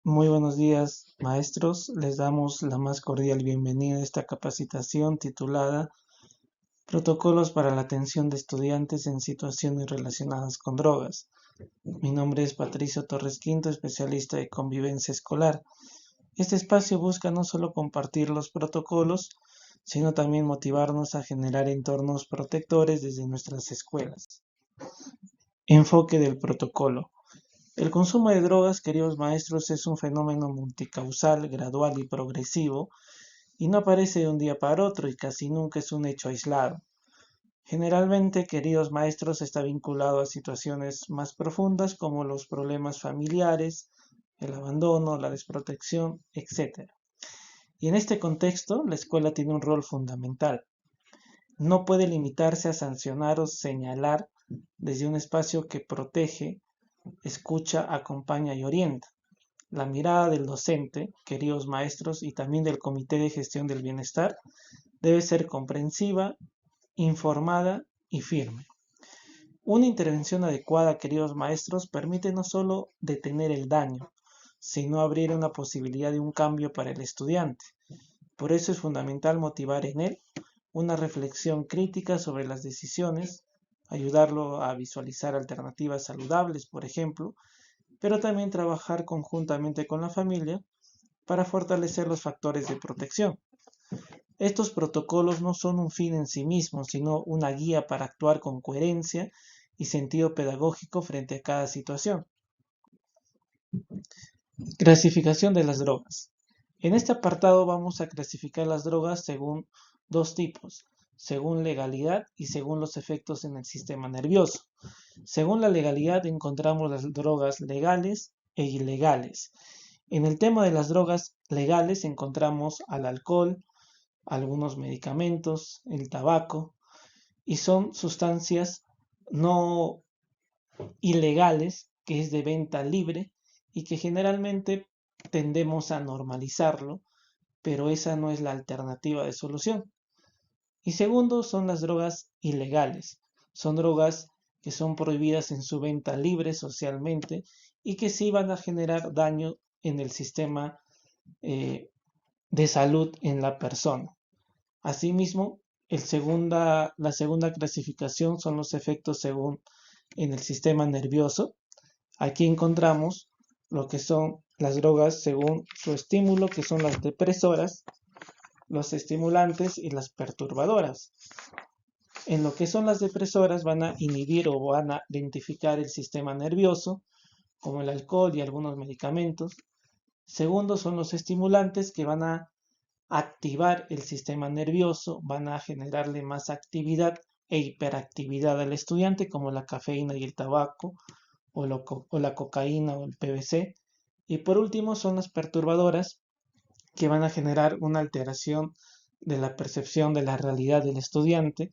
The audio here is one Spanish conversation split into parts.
Muy buenos días, maestros. Les damos la más cordial bienvenida a esta capacitación titulada Protocolos para la atención de estudiantes en situaciones relacionadas con drogas. Mi nombre es Patricio Torres Quinto, especialista de convivencia escolar. Este espacio busca no solo compartir los protocolos, sino también motivarnos a generar entornos protectores desde nuestras escuelas. Enfoque del protocolo. El consumo de drogas, queridos maestros, es un fenómeno multicausal, gradual y progresivo, y no aparece de un día para otro y casi nunca es un hecho aislado. Generalmente, queridos maestros, está vinculado a situaciones más profundas como los problemas familiares, el abandono, la desprotección, etc. Y en este contexto, la escuela tiene un rol fundamental. No puede limitarse a sancionar o señalar desde un espacio que protege, escucha, acompaña y orienta. La mirada del docente, queridos maestros, y también del Comité de Gestión del Bienestar debe ser comprensiva, informada y firme. Una intervención adecuada, queridos maestros, permite no solo detener el daño, sino abrir una posibilidad de un cambio para el estudiante. Por eso es fundamental motivar en él una reflexión crítica sobre las decisiones, ayudarlo a visualizar alternativas saludables, por ejemplo, pero también trabajar conjuntamente con la familia para fortalecer los factores de protección. Estos protocolos no son un fin en sí mismos, sino una guía para actuar con coherencia y sentido pedagógico frente a cada situación. Clasificación de las drogas. En este apartado vamos a clasificar las drogas según dos tipos, según legalidad y según los efectos en el sistema nervioso. Según la legalidad encontramos las drogas legales e ilegales. En el tema de las drogas legales encontramos al alcohol, algunos medicamentos, el tabaco, y son sustancias no ilegales, que es de venta libre y que generalmente tendemos a normalizarlo, pero esa no es la alternativa de solución. Y segundo, son las drogas ilegales. Son drogas que son prohibidas en su venta libre socialmente y que sí van a generar daño en el sistema de salud en la persona. Asimismo, la segunda clasificación son los efectos según en el sistema nervioso. Aquí encontramos lo que son las drogas según su estímulo, que son las depresoras, los estimulantes y las perturbadoras. En lo que son las depresoras van a inhibir o van a identificar el sistema nervioso, como el alcohol y algunos medicamentos. Segundo son los estimulantes que van a activar el sistema nervioso, van a generarle más actividad e hiperactividad al estudiante, como la cafeína y el tabaco, o la cocaína o el PVC. Y por último son las perturbadoras, que van a generar una alteración de la percepción de la realidad del estudiante,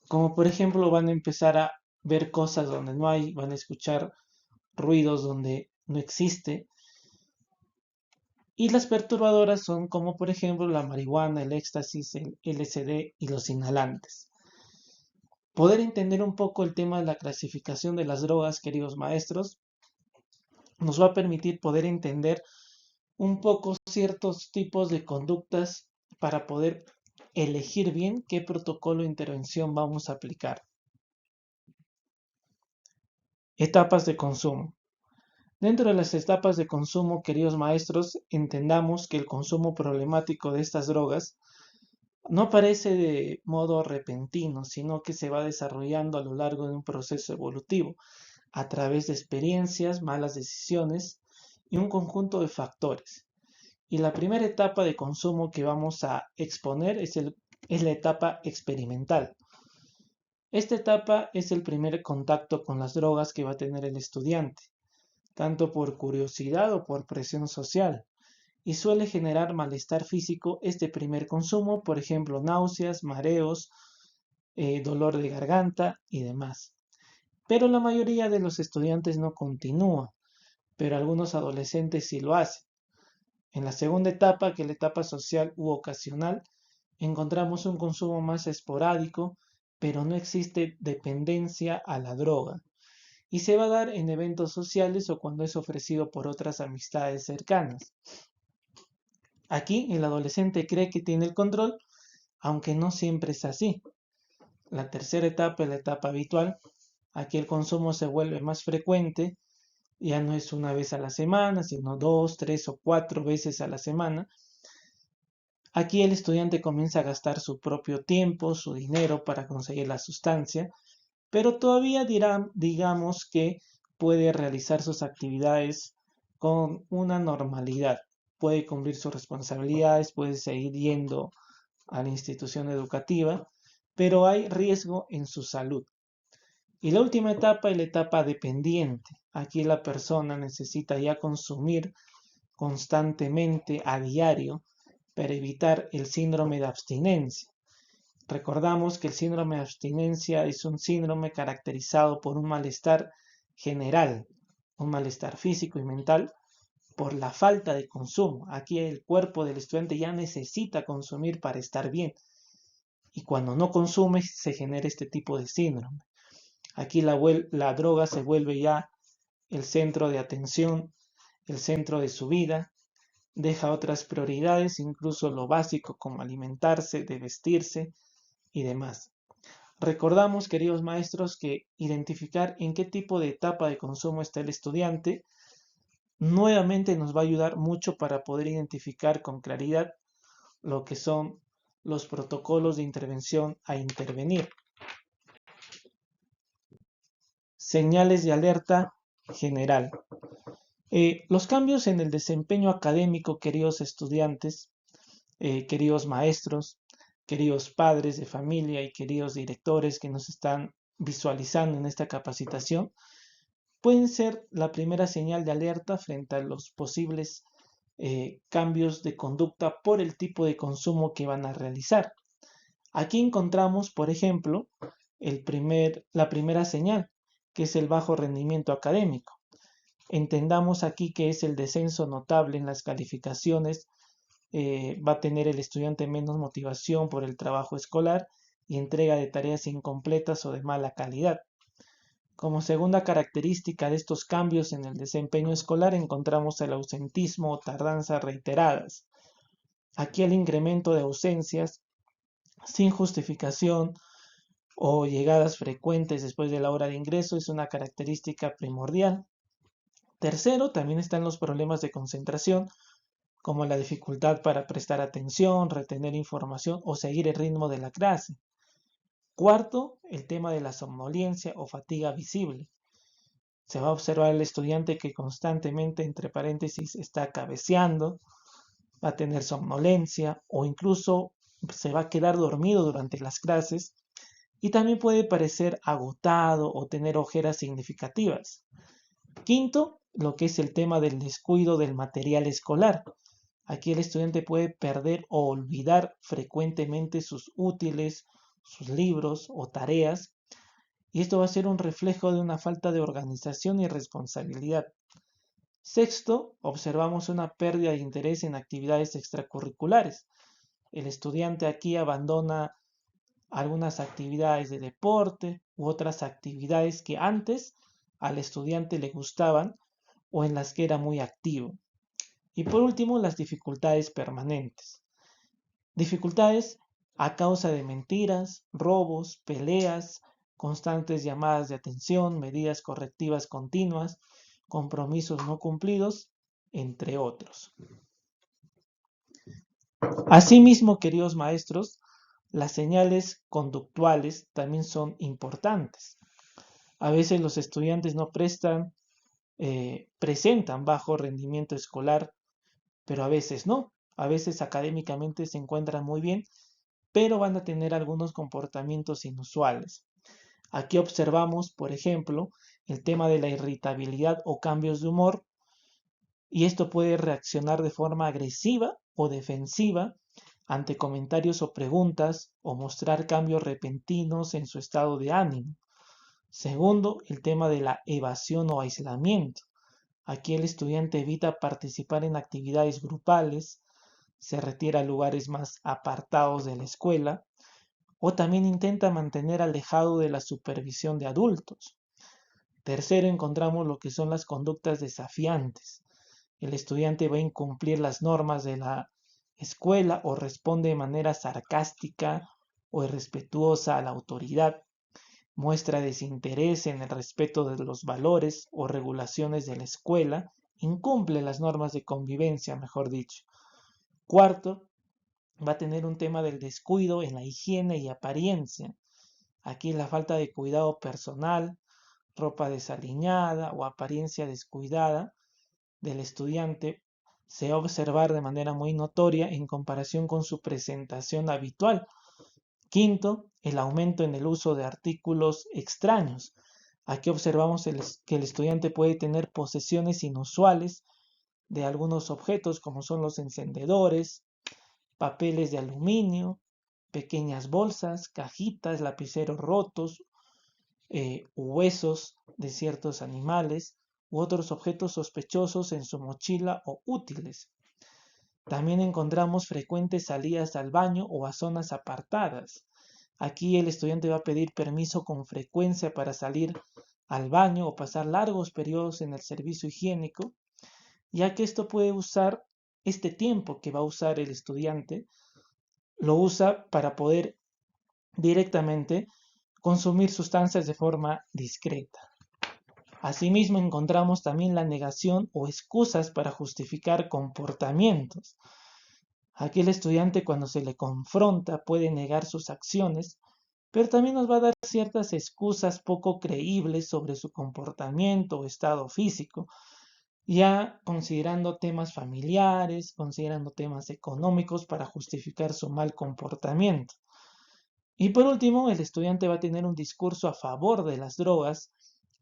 como por ejemplo van a empezar a ver cosas donde no hay, van a escuchar ruidos donde no existe. Y las perturbadoras son como por ejemplo la marihuana, el éxtasis, el LSD y los inhalantes. Poder entender un poco el tema de la clasificación de las drogas, queridos maestros, nos va a permitir poder entender un poco ciertos tipos de conductas para poder elegir bien qué protocolo de intervención vamos a aplicar. Etapas de consumo. Dentro de las etapas de consumo, queridos maestros, entendamos que el consumo problemático de estas drogas no aparece de modo repentino, sino que se va desarrollando a lo largo de un proceso evolutivo, a través de experiencias, malas decisiones y un conjunto de factores. Y la primera etapa de consumo que vamos a exponer es la etapa experimental. Esta etapa es el primer contacto con las drogas que va a tener el estudiante, tanto por curiosidad o por presión social, y suele generar malestar físico este primer consumo, por ejemplo, náuseas, mareos, dolor de garganta y demás. Pero la mayoría de los estudiantes no continúa, pero algunos adolescentes sí lo hacen. En la segunda etapa, que es la etapa social u ocasional, encontramos un consumo más esporádico, pero no existe dependencia a la droga. y se va a dar en eventos sociales o cuando es ofrecido por otras amistades cercanas. Aquí el adolescente cree que tiene el control, aunque no siempre es así. La tercera etapa es la etapa habitual. Aquí el consumo se vuelve más frecuente, ya no es una vez a la semana, sino 2, 3 o 4 veces a la semana. Aquí el estudiante comienza a gastar su propio tiempo, su dinero para conseguir la sustancia, pero todavía digamos que puede realizar sus actividades con una normalidad. Puede cumplir sus responsabilidades, puede seguir yendo a la institución educativa, pero hay riesgo en su salud. Y la última etapa es la etapa dependiente. Aquí la persona necesita ya consumir constantemente a diario para evitar el síndrome de abstinencia. Recordamos que el síndrome de abstinencia es un síndrome caracterizado por un malestar general, un malestar físico y mental por la falta de consumo. Aquí el cuerpo del estudiante ya necesita consumir para estar bien y cuando no consume se genera este tipo de síndrome. Aquí la droga se vuelve ya el centro de atención, el centro de su vida, deja otras prioridades, incluso lo básico como alimentarse, de vestirse y demás. Recordamos, queridos maestros, que identificar en qué tipo de etapa de consumo está el estudiante nuevamente nos va a ayudar mucho para poder identificar con claridad lo que son los protocolos de intervención a intervenir. Señales de alerta general. Los cambios en el desempeño académico, queridos estudiantes, queridos maestros, queridos padres de familia y queridos directores que nos están visualizando en esta capacitación, pueden ser la primera señal de alerta frente a los posibles cambios de conducta por el tipo de consumo que van a realizar. Aquí encontramos, por ejemplo, la primera señal, que es el bajo rendimiento académico. Entendamos aquí que es el descenso notable en las calificaciones, va a tener el estudiante menos motivación por el trabajo escolar y entrega de tareas incompletas o de mala calidad. Como segunda característica de estos cambios en el desempeño escolar encontramos el ausentismo o tardanzas reiteradas. Aquí el incremento de ausencias sin justificación o llegadas frecuentes después de la hora de ingreso es una característica primordial. Tercero, también están los problemas de concentración, como la dificultad para prestar atención, retener información o seguir el ritmo de la clase. Cuarto, el tema de la somnolencia o fatiga visible. Se va a observar al estudiante que constantemente, entre paréntesis, está cabeceando, va a tener somnolencia o incluso se va a quedar dormido durante las clases y también puede parecer agotado o tener ojeras significativas. Quinto, lo que es el tema del descuido del material escolar. Aquí el estudiante puede perder o olvidar frecuentemente sus útiles, sus libros o tareas, y esto va a ser un reflejo de una falta de organización y responsabilidad. Sexto, observamos una pérdida de interés en actividades extracurriculares. El estudiante aquí abandona algunas actividades de deporte u otras actividades que antes al estudiante le gustaban o en las que era muy activo. Y por último, las dificultades permanentes. Dificultades a causa de mentiras, robos, peleas, constantes llamadas de atención, medidas correctivas continuas, compromisos no cumplidos, entre otros. Asimismo, queridos maestros, las señales conductuales también son importantes. A veces los estudiantes no presentan bajo rendimiento escolar, pero a veces no. A veces académicamente se encuentran muy bien, pero van a tener algunos comportamientos inusuales. Aquí observamos, por ejemplo, el tema de la irritabilidad o cambios de humor, y esto puede reaccionar de forma agresiva o defensiva ante comentarios o preguntas o mostrar cambios repentinos en su estado de ánimo. Segundo, el tema de la evasión o aislamiento. Aquí el estudiante evita participar en actividades grupales, se retira a lugares más apartados de la escuela o también intenta mantener alejado de la supervisión de adultos. Tercero, encontramos lo que son las conductas desafiantes. El estudiante va a incumplir las normas de la escuela o responde de manera sarcástica o irrespetuosa a la autoridad, muestra desinterés en el respeto de los valores o regulaciones de la escuela, incumple las normas de convivencia, mejor dicho. Cuarto, va a tener un tema del descuido en la higiene y apariencia. Aquí la falta de cuidado personal, ropa desaliñada o apariencia descuidada del estudiante se va a observar de manera muy notoria en comparación con su presentación habitual. Quinto, el aumento en el uso de artículos extraños. Aquí observamos que el estudiante puede tener posesiones inusuales de algunos objetos como son los encendedores, papeles de aluminio, pequeñas bolsas, cajitas, lapiceros rotos, huesos de ciertos animales u otros objetos sospechosos en su mochila o útiles. También encontramos frecuentes salidas al baño o a zonas apartadas. Aquí el estudiante va a pedir permiso con frecuencia para salir al baño o pasar largos periodos en el servicio higiénico, ya que esto puede usar este tiempo que va a usar el estudiante, lo usa para poder directamente consumir sustancias de forma discreta. Asimismo, encontramos también la negación o excusas para justificar comportamientos. Aquí el estudiante, cuando se le confronta, puede negar sus acciones, pero también nos va a dar ciertas excusas poco creíbles sobre su comportamiento o estado físico, ya considerando temas familiares, considerando temas económicos para justificar su mal comportamiento. Y por último, el estudiante va a tener un discurso a favor de las drogas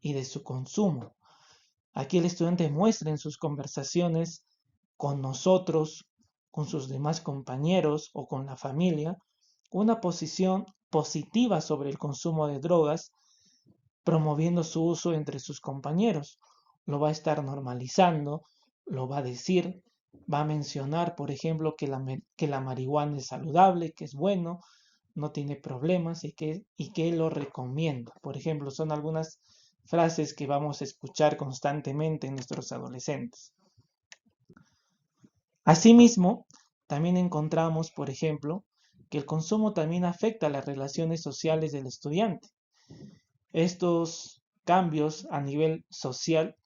y de su consumo. Aquí el estudiante muestra en sus conversaciones con nosotros, con sus demás compañeros o con la familia, una posición positiva sobre el consumo de drogas, promoviendo su uso entre sus compañeros. Lo va a estar normalizando, lo va a decir, va a mencionar, por ejemplo, que la marihuana es saludable, que es bueno, no tiene problemas y que lo recomienda. Por ejemplo, son algunas frases que vamos a escuchar constantemente en nuestros adolescentes. Asimismo, también encontramos, por ejemplo, que el consumo también afecta a las relaciones sociales del estudiante. Estos cambios a nivel social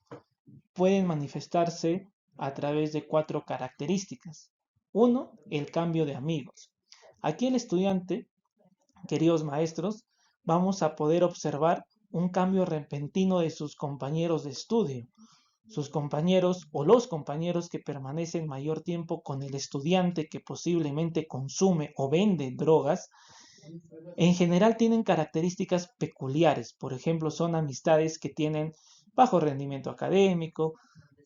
pueden manifestarse a través de 4 características. Uno, el cambio de amigos. Aquí el estudiante, queridos maestros, vamos a poder observar un cambio repentino de sus compañeros de estudio. Sus compañeros o los compañeros que permanecen mayor tiempo con el estudiante que posiblemente consume o vende drogas, en general tienen características peculiares. Por ejemplo, son amistades que tienen bajo rendimiento académico,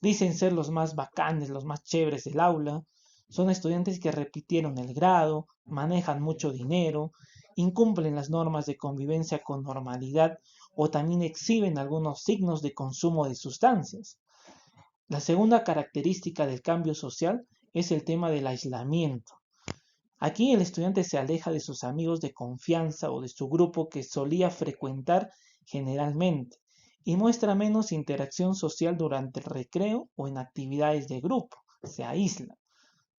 dicen ser los más bacanes, los más chéveres del aula, son estudiantes que repitieron el grado, manejan mucho dinero, incumplen las normas de convivencia con normalidad o también exhiben algunos signos de consumo de sustancias. La segunda característica del cambio social es el tema del aislamiento. Aquí el estudiante se aleja de sus amigos de confianza o de su grupo que solía frecuentar generalmente y muestra menos interacción social durante el recreo o en actividades de grupo, se aísla.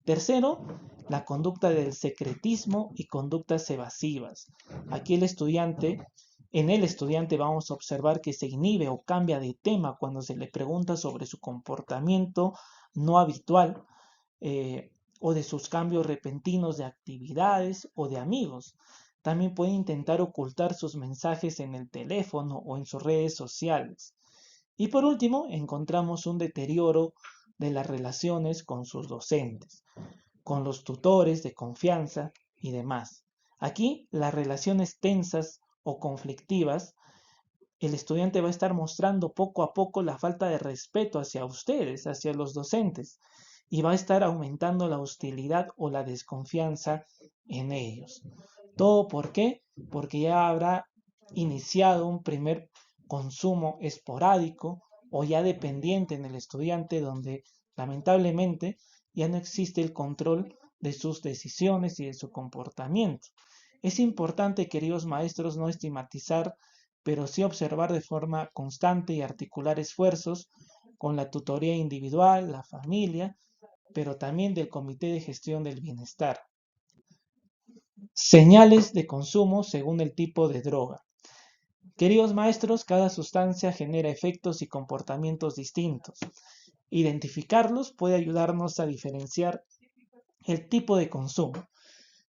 Tercero, la conducta del secretismo y conductas evasivas. Aquí en el estudiante vamos a observar que se inhibe o cambia de tema cuando se le pregunta sobre su comportamiento no habitual, o de sus cambios repentinos de actividades o de amigos. También puede intentar ocultar sus mensajes en el teléfono o en sus redes sociales. Y por último, encontramos un deterioro de las relaciones con sus docentes, con los tutores de confianza y demás. Aquí, las relaciones tensas o conflictivas, el estudiante va a estar mostrando poco a poco la falta de respeto hacia ustedes, hacia los docentes, y va a estar aumentando la hostilidad o la desconfianza en ellos. ¿Todo por qué? Porque ya habrá iniciado un primer consumo esporádico o ya dependiente en el estudiante donde lamentablemente ya no existe el control de sus decisiones y de su comportamiento. Es importante, queridos maestros, no estigmatizar pero sí observar de forma constante y articular esfuerzos con la tutoría individual, la familia, pero también del Comité de Gestión del Bienestar. Señales de consumo según el tipo de droga. Queridos maestros, cada sustancia genera efectos y comportamientos distintos. Identificarlos puede ayudarnos a diferenciar el tipo de consumo.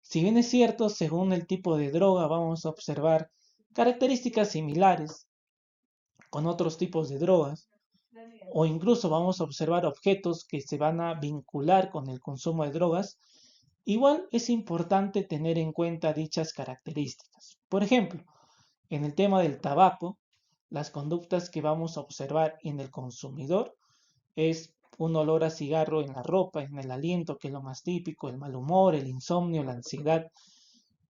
Si bien es cierto, según el tipo de droga vamos a observar características similares con otros tipos de drogas, o incluso vamos a observar objetos que se van a vincular con el consumo de drogas, igual es importante tener en cuenta dichas características. Por ejemplo, en el tema del tabaco, las conductas que vamos a observar en el consumidor es un olor a cigarro en la ropa, en el aliento, que es lo más típico, el mal humor, el insomnio, la ansiedad.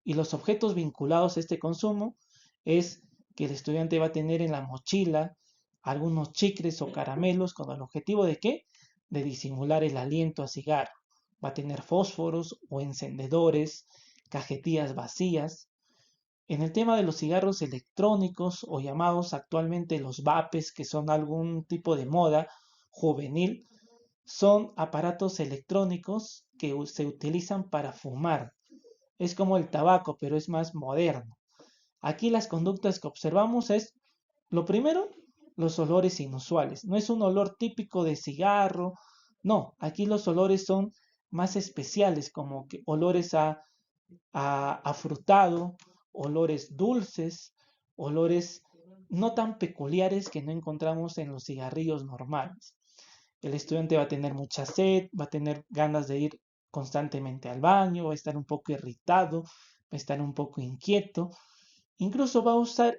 Y los objetos vinculados a este consumo es que el estudiante va a tener en la mochila algunos chicles o caramelos con el objetivo de ¿qué? De disimular el aliento a cigarro. Va a tener fósforos o encendedores, cajetillas vacías. En el tema de los cigarros electrónicos o llamados actualmente los vapes, que son algún tipo de moda juvenil, son aparatos electrónicos que se utilizan para fumar. Es como el tabaco, pero es más moderno. Aquí las conductas que observamos es, lo primero, los olores inusuales. No es un olor típico de cigarro, no, aquí los olores son más especiales, como que olores a frutado, olores dulces, olores no tan peculiares que no encontramos en los cigarrillos normales. El estudiante va a tener mucha sed, va a tener ganas de ir constantemente al baño, va a estar un poco irritado, va a estar un poco inquieto. Incluso va a usar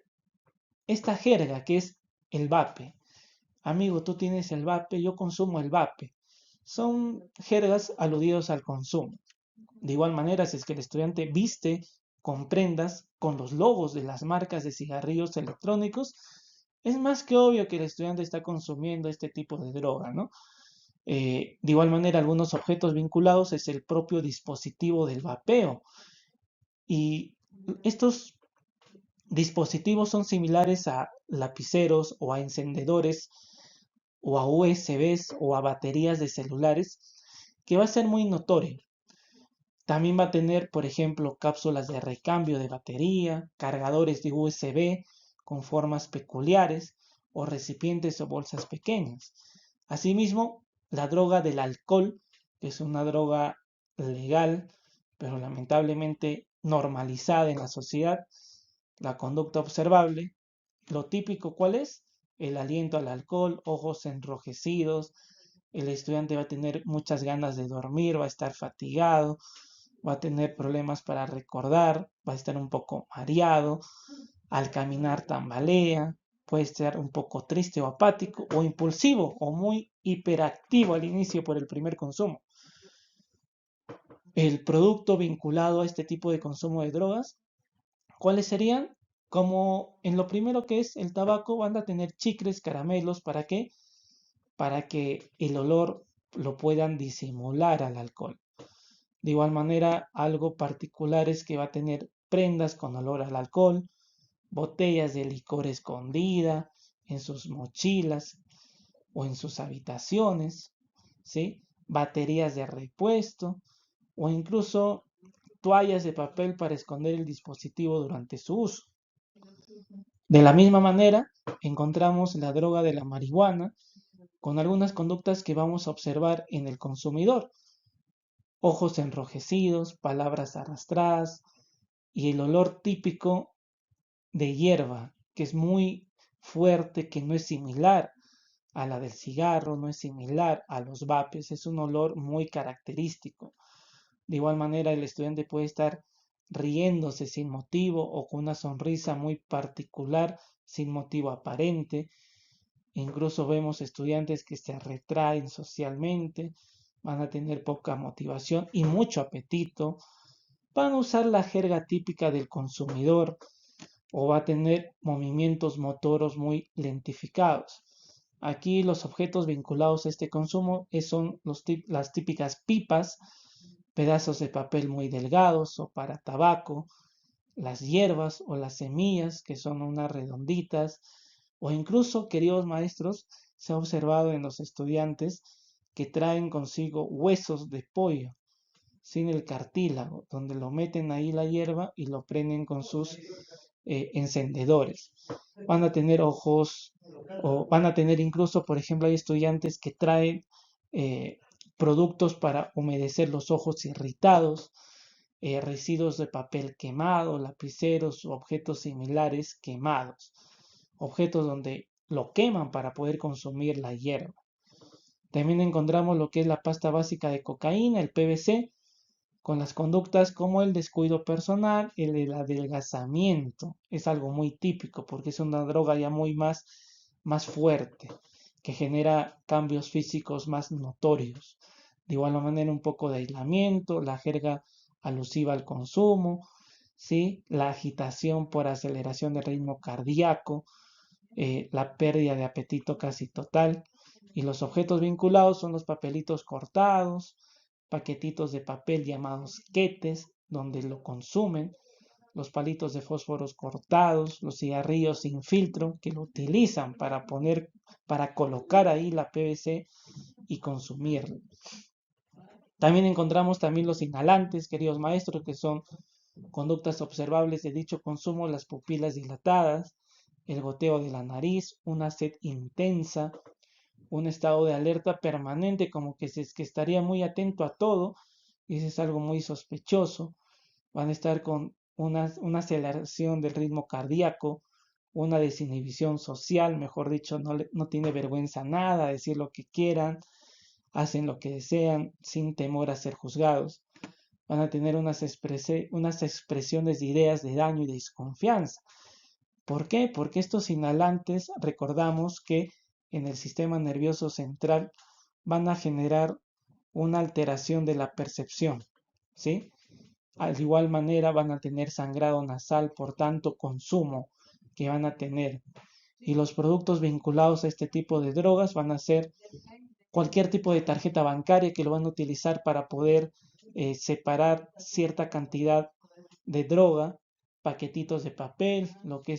esta jerga que es el vape. Amigo, tú tienes el vape, yo consumo el vape. Son jergas aludidos al consumo. De igual manera, si es que el estudiante viste con prendas con los logos de las marcas de cigarrillos electrónicos, es más que obvio que el estudiante está consumiendo este tipo de droga, ¿no? De igual manera, algunos objetos vinculados es el propio dispositivo del vapeo. Y estos dispositivos son similares a lapiceros o a encendedores o a USBs o a baterías de celulares, que va a ser muy notorio. También va a tener, por ejemplo, cápsulas de recambio de batería, cargadores de USB con formas peculiares o recipientes o bolsas pequeñas. Asimismo, la droga del alcohol, que es una droga legal, pero lamentablemente normalizada en la sociedad, la conducta observable, lo típico, ¿cuál es? El aliento al alcohol, ojos enrojecidos, el estudiante va a tener muchas ganas de dormir, va a estar fatigado, va a tener problemas para recordar, va a estar un poco mareado, al caminar tambalea, puede estar un poco triste o apático o impulsivo o muy hiperactivo al inicio por el primer consumo. El producto vinculado a este tipo de consumo de drogas, ¿cuáles serían? Como en lo primero que es el tabaco, van a tener chicles, caramelos, ¿para qué? Para que el olor lo puedan disimular al alcohol. De igual manera, algo particular es que va a tener prendas con olor al alcohol, botellas de licor escondida en sus mochilas o en sus habitaciones, ¿sí? Baterías de repuesto o incluso toallas de papel para esconder el dispositivo durante su uso. De la misma manera, encontramos la droga de la marihuana con algunas conductas que vamos a observar en el consumidor. Ojos enrojecidos, palabras arrastradas y el olor típico de hierba, que es muy fuerte, que no es similar a la del cigarro, no es similar a los vapes, es un olor muy característico. De igual manera, el estudiante puede estar riéndose sin motivo o con una sonrisa muy particular sin motivo aparente. Incluso vemos estudiantes que se retraen socialmente, van a tener poca motivación y mucho apetito, van a usar la jerga típica del consumidor o va a tener movimientos motoros muy lentificados. Aquí los objetos vinculados a este consumo son las típicas pipas, pedazos de papel muy delgados o para tabaco, las hierbas o las semillas, que son unas redonditas, o incluso, queridos maestros, se ha observado en los estudiantes que traen consigo huesos de pollo sin el cartílago, donde lo meten ahí la hierba y lo prenden con sus encendedores. Van a tener ojos, o van a tener incluso, por ejemplo, hay estudiantes que traen eh, productos para humedecer los ojos irritados, residuos de papel quemado, lapiceros o objetos similares quemados, objetos donde lo queman para poder consumir la hierba. También encontramos lo que es la pasta básica de cocaína, el PVC, con las conductas como el descuido personal, el adelgazamiento. Es algo muy típico porque es una droga ya más fuerte, que genera cambios físicos más notorios. De igual manera, un poco de aislamiento, la jerga alusiva al consumo, ¿sí? La agitación por aceleración del ritmo cardíaco, la pérdida de apetito casi total. Y los objetos vinculados son los papelitos cortados, paquetitos de papel llamados quetes, donde lo consumen, los palitos de fósforos cortados, los cigarrillos sin filtro, que lo utilizan para colocar ahí la PVC y consumirlo. También encontramos también los inhalantes, queridos maestros, que son conductas observables de dicho consumo, las pupilas dilatadas, el goteo de la nariz, una sed intensa, un estado de alerta permanente, como que es que estaría muy atento a todo, y eso es algo muy sospechoso. Van a estar con una aceleración del ritmo cardíaco, una desinhibición social, mejor dicho, no tiene vergüenza nada, decir lo que quieran, hacen lo que desean sin temor a ser juzgados. Van a tener unas expresiones de ideas de daño y desconfianza. ¿Por qué? Porque estos inhalantes, recordamos que en el sistema nervioso central van a generar una alteración de la percepción, ¿sí? De igual manera van a tener sangrado nasal por tanto consumo que van a tener. Y los productos vinculados a este tipo de drogas van a ser cualquier tipo de tarjeta bancaria que lo van a utilizar para poder separar cierta cantidad de droga, paquetitos de papel, lo que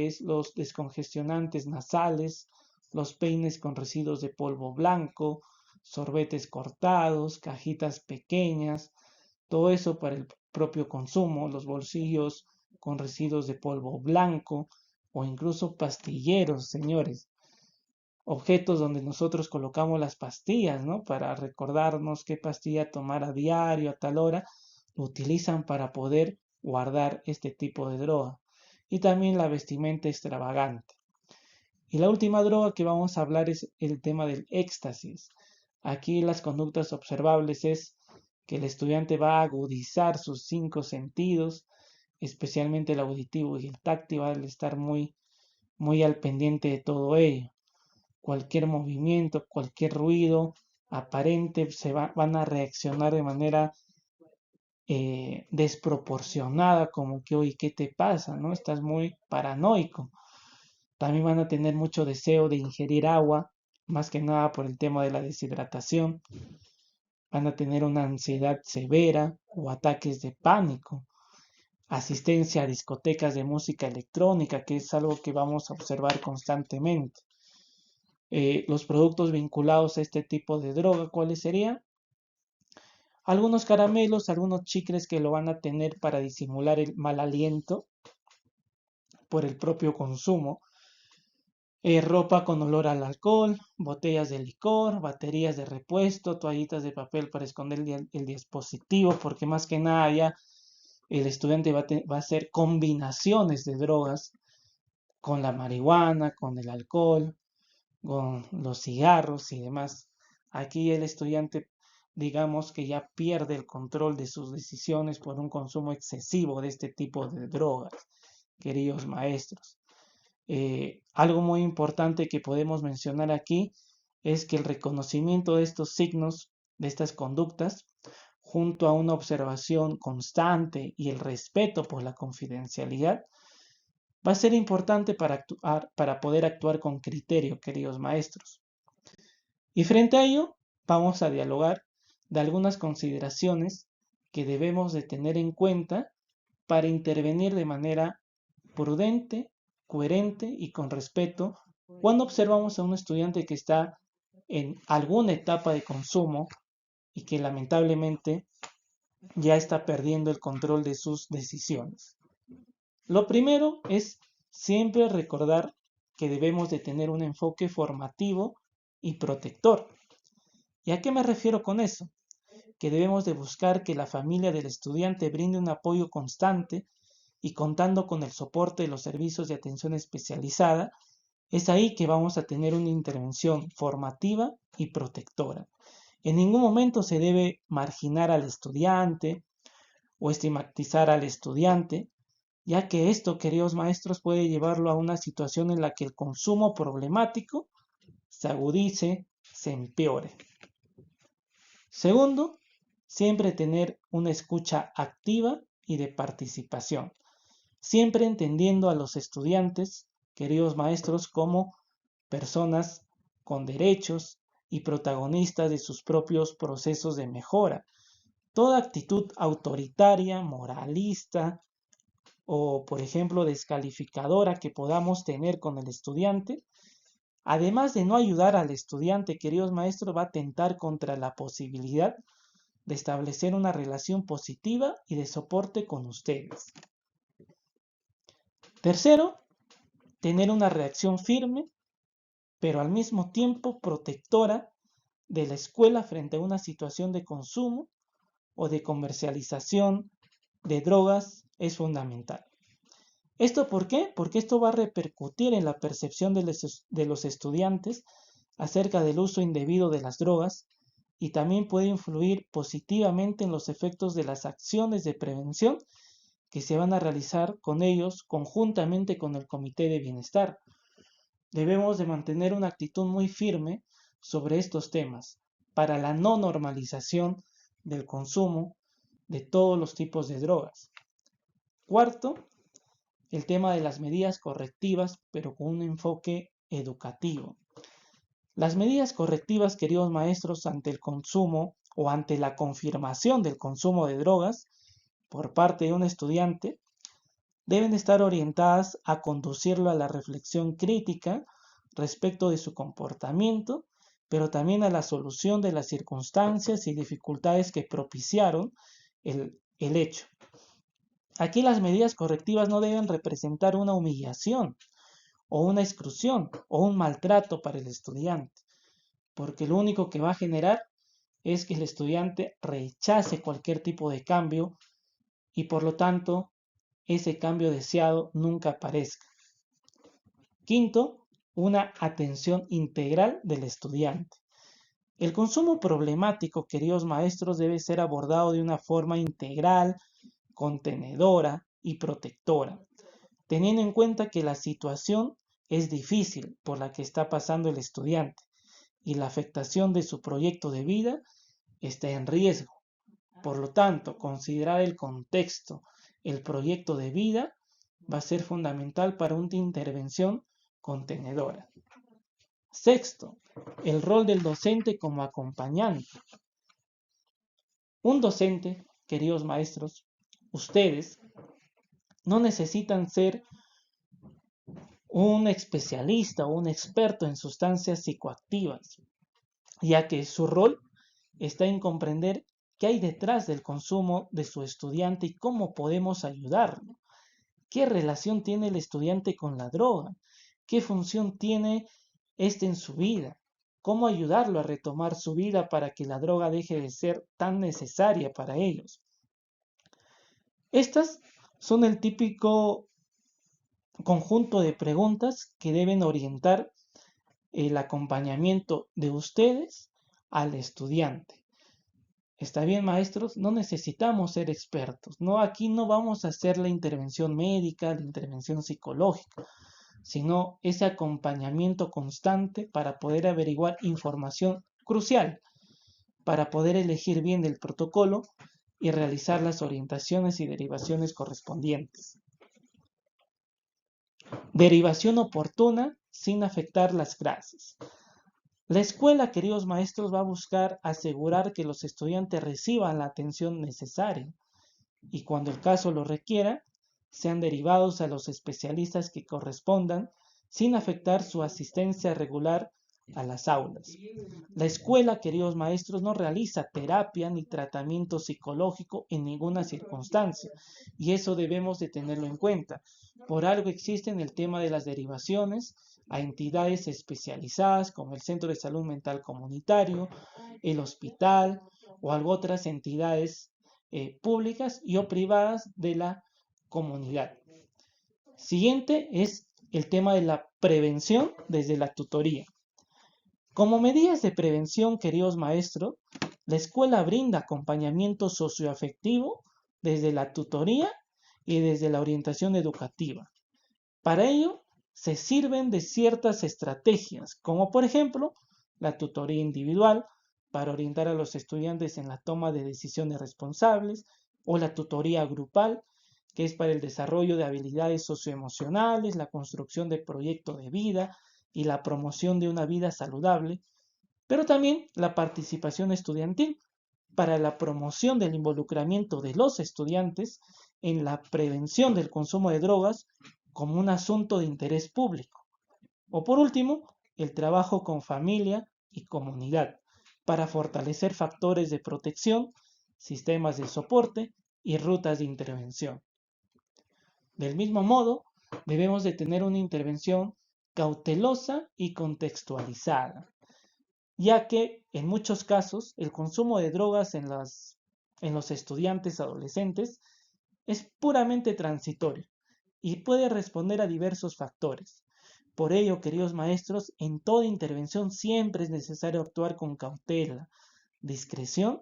es los descongestionantes nasales, los peines con residuos de polvo blanco, sorbetes cortados, cajitas pequeñas, todo eso para el propio consumo, los bolsillos con residuos de polvo blanco o incluso pastilleros, señores, objetos donde nosotros colocamos las pastillas, ¿no? Para recordarnos qué pastilla tomar a diario, a tal hora, lo utilizan para poder guardar este tipo de droga. Y también la vestimenta extravagante. Y la última droga que vamos a hablar es el tema del éxtasis. Aquí las conductas observables es que el estudiante va a agudizar sus 5 sentidos, especialmente el auditivo y el táctil, va a estar muy al pendiente de todo ello. Cualquier movimiento, cualquier ruido aparente, van a reaccionar de manera desproporcionada, como que, oye, ¿qué te pasa? ¿No? Estás muy paranoico. También van a tener mucho deseo de ingerir agua, más que nada por el tema de la deshidratación. Van a tener una ansiedad severa o ataques de pánico. Asistencia a discotecas de música electrónica, que es algo que vamos a observar constantemente. Los productos vinculados a este tipo de droga, ¿cuáles serían? Algunos caramelos, algunos chicles que lo van a tener para disimular el mal aliento por el propio consumo. Ropa con olor al alcohol, botellas de licor, baterías de repuesto, toallitas de papel para esconder el dispositivo, porque más que nada ya el estudiante va a hacer combinaciones de drogas con la marihuana, con el alcohol, con los cigarros y demás. Aquí el estudiante, digamos que ya pierde el control de sus decisiones por un consumo excesivo de este tipo de drogas, queridos maestros. Algo muy importante que podemos mencionar aquí es que el reconocimiento de estos signos, de estas conductas, junto a una observación constante y el respeto por la confidencialidad, va a ser importante para poder actuar con criterio, queridos maestros. Y frente a ello, vamos a dialogar de algunas consideraciones que debemos de tener en cuenta para intervenir de manera prudente, coherente y con respeto cuando observamos a un estudiante que está en alguna etapa de consumo y que lamentablemente ya está perdiendo el control de sus decisiones. Lo primero es siempre recordar que debemos de tener un enfoque formativo y protector. ¿Y a qué me refiero con eso? Que debemos de buscar que la familia del estudiante brinde un apoyo constante y contando con el soporte de los servicios de atención especializada, es ahí que vamos a tener una intervención formativa y protectora. En ningún momento se debe marginar al estudiante o estigmatizar al estudiante, ya que esto, queridos maestros, puede llevarlo a una situación en la que el consumo problemático se agudice, se empeore. Segundo, siempre tener una escucha activa y de participación, siempre entendiendo a los estudiantes, queridos maestros, como personas con derechos y protagonistas de sus propios procesos de mejora. Toda actitud autoritaria, moralista o, por ejemplo, descalificadora que podamos tener con el estudiante, además de no ayudar al estudiante, queridos maestros, va a atentar contra la posibilidad de establecer una relación positiva y de soporte con ustedes. Tercero, tener una reacción firme, pero al mismo tiempo protectora de la escuela frente a una situación de consumo o de comercialización de drogas es fundamental. ¿Esto por qué? Porque esto va a repercutir en la percepción de los estudiantes acerca del uso indebido de las drogas y también puede influir positivamente en los efectos de las acciones de prevención que se van a realizar con ellos conjuntamente con el Comité de Bienestar. Debemos de mantener una actitud muy firme sobre estos temas para la no normalización del consumo de todos los tipos de drogas. Cuarto, el tema de las medidas correctivas, pero con un enfoque educativo. Las medidas correctivas, queridos maestros, ante el consumo o ante la confirmación del consumo de drogas por parte de un estudiante, deben estar orientadas a conducirlo a la reflexión crítica respecto de su comportamiento, pero también a la solución de las circunstancias y dificultades que propiciaron el hecho. Aquí las medidas correctivas no deben representar una humillación o una exclusión o un maltrato para el estudiante, porque lo único que va a generar es que el estudiante rechace cualquier tipo de cambio y por lo tanto ese cambio deseado nunca aparezca. Quinto, una atención integral del estudiante. El consumo problemático, queridos maestros, debe ser abordado de una forma integral, contenedora y protectora, teniendo en cuenta que la situación es difícil por la que está pasando el estudiante y la afectación de su proyecto de vida está en riesgo. Por lo tanto, considerar el contexto, el proyecto de vida, va a ser fundamental para una intervención contenedora. Sexto, el rol del docente como acompañante. Un docente, queridos maestros, ustedes no necesitan ser un especialista o un experto en sustancias psicoactivas, ya que su rol está en comprender qué hay detrás del consumo de su estudiante y cómo podemos ayudarlo. ¿Qué relación tiene el estudiante con la droga? ¿Qué función tiene este en su vida? ¿Cómo ayudarlo a retomar su vida para que la droga deje de ser tan necesaria para ellos? Estas son el típico conjunto de preguntas que deben orientar el acompañamiento de ustedes al estudiante. Está bien, maestros, no necesitamos ser expertos, no, aquí no vamos a hacer la intervención médica, la intervención psicológica, sino ese acompañamiento constante para poder averiguar información crucial, para poder elegir bien el protocolo y realizar las orientaciones y derivaciones correspondientes. Derivación oportuna sin afectar las clases. La escuela, queridos maestros, va a buscar asegurar que los estudiantes reciban la atención necesaria, y cuando el caso lo requiera, sean derivados a los especialistas que correspondan sin afectar su asistencia regular a las aulas. La escuela, queridos maestros, no realiza terapia ni tratamiento psicológico en ninguna circunstancia y eso debemos de tenerlo en cuenta. Por algo existe el tema de las derivaciones a entidades especializadas como el Centro de Salud Mental Comunitario, el hospital o algo otras entidades públicas y o privadas de la comunidad. Siguiente es el tema de la prevención desde la tutoría. Como medidas de prevención, queridos maestros, la escuela brinda acompañamiento socioafectivo desde la tutoría y desde la orientación educativa. Para ello, se sirven de ciertas estrategias, como por ejemplo, la tutoría individual para orientar a los estudiantes en la toma de decisiones responsables, o la tutoría grupal, que es para el desarrollo de habilidades socioemocionales, la construcción de proyectos de vida y la promoción de una vida saludable, pero también la participación estudiantil para la promoción del involucramiento de los estudiantes en la prevención del consumo de drogas como un asunto de interés público. O por último, el trabajo con familia y comunidad para fortalecer factores de protección, sistemas de soporte y rutas de intervención. Del mismo modo, debemos de tener una intervención cautelosa y contextualizada, ya que en muchos casos el consumo de drogas en los estudiantes adolescentes es puramente transitorio y puede responder a diversos factores. Por ello, queridos maestros, en toda intervención siempre es necesario actuar con cautela, discreción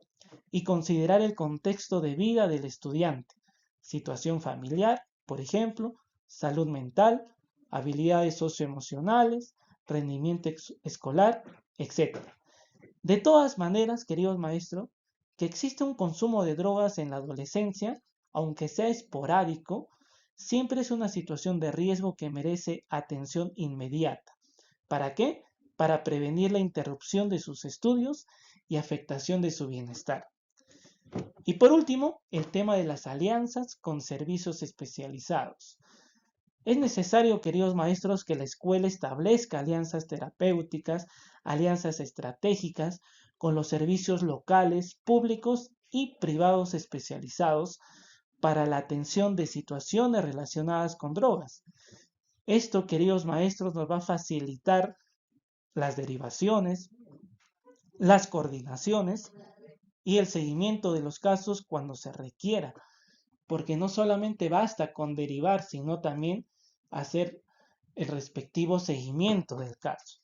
y considerar el contexto de vida del estudiante, situación familiar, por ejemplo, salud mental, habilidades socioemocionales, rendimiento escolar, etc. De todas maneras, queridos maestros, que existe un consumo de drogas en la adolescencia, aunque sea esporádico, siempre es una situación de riesgo que merece atención inmediata. ¿Para qué? Para prevenir la interrupción de sus estudios y afectación de su bienestar. Y por último, el tema de las alianzas con servicios especializados. Es necesario, queridos maestros, que la escuela establezca alianzas terapéuticas, alianzas estratégicas con los servicios locales, públicos y privados especializados para la atención de situaciones relacionadas con drogas. Esto, queridos maestros, nos va a facilitar las derivaciones, las coordinaciones y el seguimiento de los casos cuando se requiera, porque no solamente basta con derivar, sino también hacer el respectivo seguimiento del caso.